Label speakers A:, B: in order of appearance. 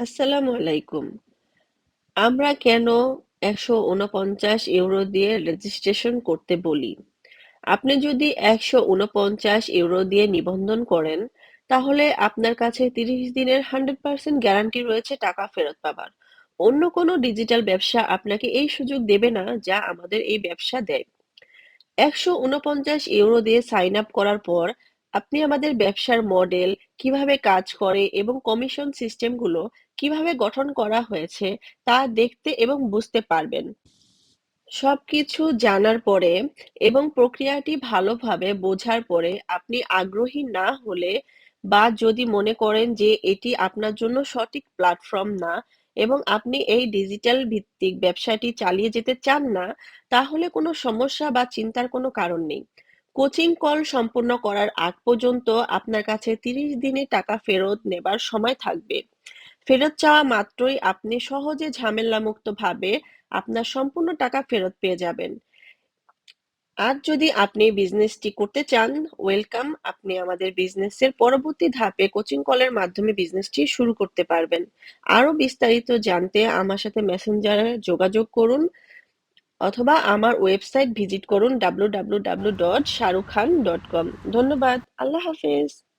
A: আসসালামু আলাইকুম। আমরা কেন €১৪৯ দিয়ে রেজিস্ট্রেশন করতে বলি? আপনি যদি €১৪৯ দিয়ে নিবন্ধন করেন, তাহলে আপনার কাছে ৩০ দিনের 100% গ্যারান্টি রয়েছে টাকা ফেরত পাবার। অন্য কোনো ডিজিটাল ব্যবসা আপনাকে এই সুযোগ দেবে না যা আমাদের এই ব্যবসা দেয়। €১৪৯ দিয়ে সাইন আপ করার পর আপনি আমাদের ব্যবসার মডেল, কিভাবে কাজ করে এবং কমিশন সিস্টেমগুলো কিভাবে গঠন করা হয়েছে তা দেখতে এবং বুঝতে পারবেন। সবকিছু জানার পরে এবং প্রক্রিয়াটি ভালোভাবে বোঝার পরে আপনি আগ্রহী না হলে বা যদি মনে করেন যে এটি আপনার জন্য সঠিক প্ল্যাটফর্ম না এবং আপনি এই ডিজিটাল ভিত্তিক ব্যবসাটি চালিয়ে যেতে চান না, তাহলে কোনো সমস্যা বা চিন্তার কোনো কারণ নেই। কোচিং কল সম্পূর্ণ করার আগ পর্যন্ত আপনার কাছে 30 দিনে টাকা ফেরত নেবার সময় থাকবে। ফেরত চাওয়া মাত্রই আপনি সহজে ঝামেলামুক্তভাবে আপনার সম্পূর্ণ টাকা ফেরত পেয়ে যাবেন। আর যদি আপনি বিজনেসটি করতে চান, ওয়েলকাম। আপনি আমাদের বিজনেসের পরবর্তী ধাপে কোচিং কলের মাধ্যমে বিজনেসটি শুরু করতে পারবেন। আরো বিস্তারিত জানতে আমার সাথে মেসেঞ্জারে যোগাযোগ করুন অথবা আমার ওয়েবসাইট ভিজিট করুন www.shahrukhan.com। ধন্যবাদ। আল্লাহ হাফেজ।